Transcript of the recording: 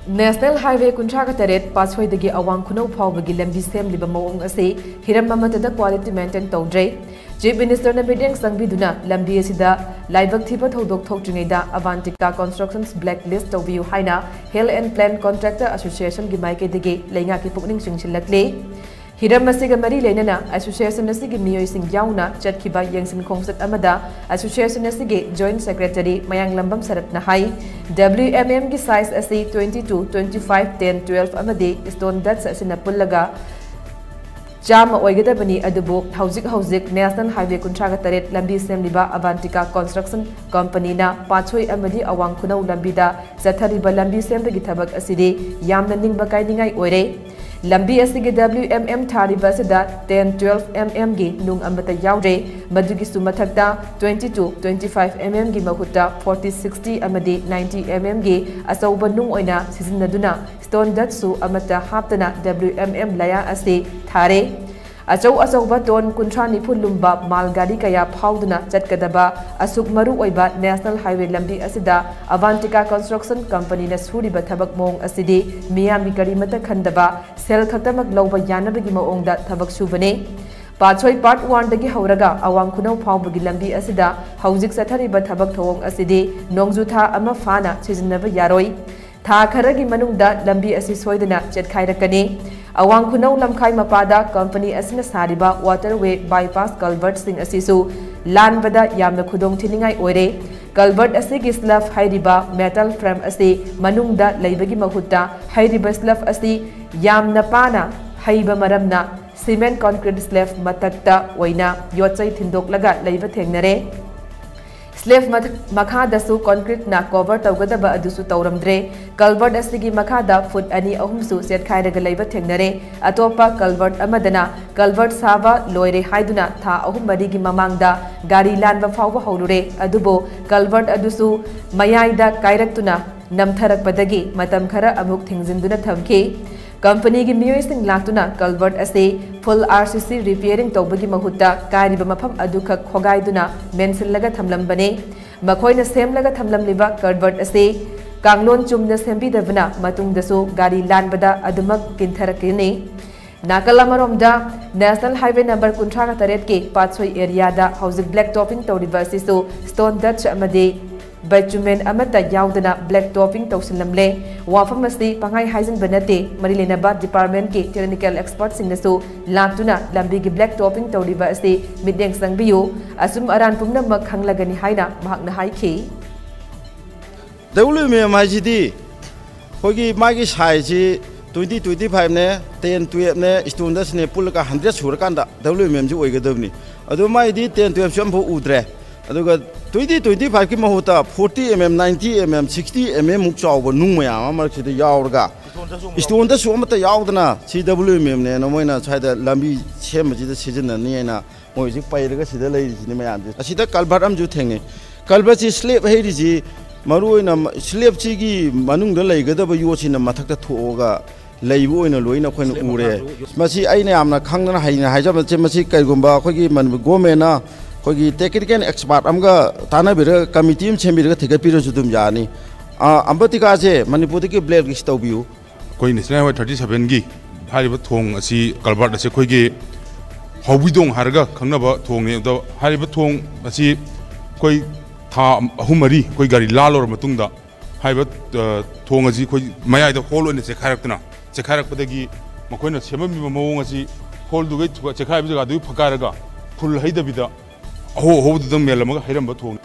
National Highway Kuntraga Taret, Pasway the Awang Kuno Pawagi Lambi Sem Libamong Ase, Hiramamata the quality maintain Todre, Chief Minister Nabidang Sangbiduna, Lambi Sida, Libak Tipa Todok Tokjineda, Avantika Constructions Blacklist Toubiyu Haina, Hill and Plan Contractor Association Gimaike Dege, Langaki Pukning Shinchilakle. Hiram Masiga Mari Lenana, Association Nasigi Mio Sing Yauna, Chatkiba Yangsin Kongsat Amada, Association Nasigi, Joint Secretary, Mayang Lambam Sarat Nahai, WMM size SC 22, 25, 10, 12 Amade, Stone Dats Sinapulaga, Jam Oigadabani Adubo, Hauzik, National Highway Kuntraga Taret, Lambi Semliba, Avantika Construction Company na, Pathway Amadi Awang Kuno Lambida, Zatariba Lambi Sem the Gitabak Aside, Yam Naning Bakai Ningai Ore. Lambi asigi WMM Tariba Sida 10-12 mm gi nung amata yaure madugi sumathakta 22-25 mm gi mahuta 40-60 amadi 90 mm gi asauba nung oina sizinaduna stone datsu amata haptana WMM laya ase thare Asauba ton kuntrani pulumba malgari kaya pauduna chatkadaba asuk maru oiba National Highway Lambi asida Avantika Construction Company na suriba thabak mong asidi miyami gari mata khandaba sel khatamak lawba yanabagi maongda thabak subane Pathway Part 1 dagi hauraga awang kunau phawbagi lambi asida hauzik sathariba thabak thawong asidi nongjutha ama fana sijinnaba yaroi tha kharagi manungda lambi asi soidana chetkairakani Awang Kunau Lamkai Mapada Company Asina Sariba Waterway Bypass Culvert Sing Asisu Land Bada Yamna Kudong Tiningai Ore Culvert Asigi Slaf Hairiba Metal Frame Asi Manungda Laibagi Mahuta Hairiba Slaf Asi Yamna Pana Haiba Maramna Cement Concrete Slaf Matakta Waina Yotsai Tindok Laga Laiba Tengnare Slave Makadasu concrete na cover Taugadaba Adusu Tauramdre, Culvert Asigi Makada foot ani Ahumsu set Kairaga Laiba Tengnare, Atopa Culvert Amadana, Culvert Sava, Loire Haiduna, Ta Ahumbarigi Mamangda, Gari Lanba Fawa Haulure, Adubo, Culvert Adusu, Mayaida Kairaktuna, Namtharak Badagi, Matam Kara Amuk Thingzinduna Thamke. Company gi miyoi latuna culvert ase full RCC repairing tawbagi mahuta kariba mafam aduka khogaiduna mensillaga thamlambane makhoina semlaga thamlamliba culvert ase kanglon chumna sembidabna matungdasu gari lanbada adumak kintharakini Nakalamaromda National Highway number Kuntraga Taret ke Pathway area da hauzik black topping tawriba sisu stone dutch amade Bitumen amata yaudana black topping tausilamle wafam asi pangai haizin banate Marilenaba department ke technical experts singnasu latuna lambi gi black topping tawriba asi mideng sangbiyu asum aran pumnamak khanglagani haina mahakna haiki WMM majidi hogi magi size 2025 ne 10 12 ne students ne pulka 100 surakanda WMM ji oigadabni adu mai di 10 12 chambu udre aduga 2025 ki mahuta 40 mm 90 mm 60 mm muk chawba nung mayam amar chida yaurga stone da somata yaudana CWMM ne no moina chaida lambi chema ji da season ni na moi ji pairaga sida lei ni mayam ji asida culvert am ju thengne culvert ji slab heiri ji maruina slab chi gi manung da leigadaba yochina mathakta thoga leibu oina loina khoina ure masi aina amna khangna haina haijaba che masi kaigumba khogi man government Kogi technical expert amga tana bira committee chembira thigapiro judum yani Avantika je Manipuri ki blade list Toubiyu koi National Highway 37 gi hariba thong asi culvert ase khoi gi hobidong harga khangnaba thong ne da hariba thong asi koi tha ahumari koi gari lalor matungda hariba thong asi khoi mayai da hole ne chekharak padagi makoina semami mawong asi hole du gai chekhaib jaga du phakaraga full haida bida ho ho dum melamaga hiram ba thong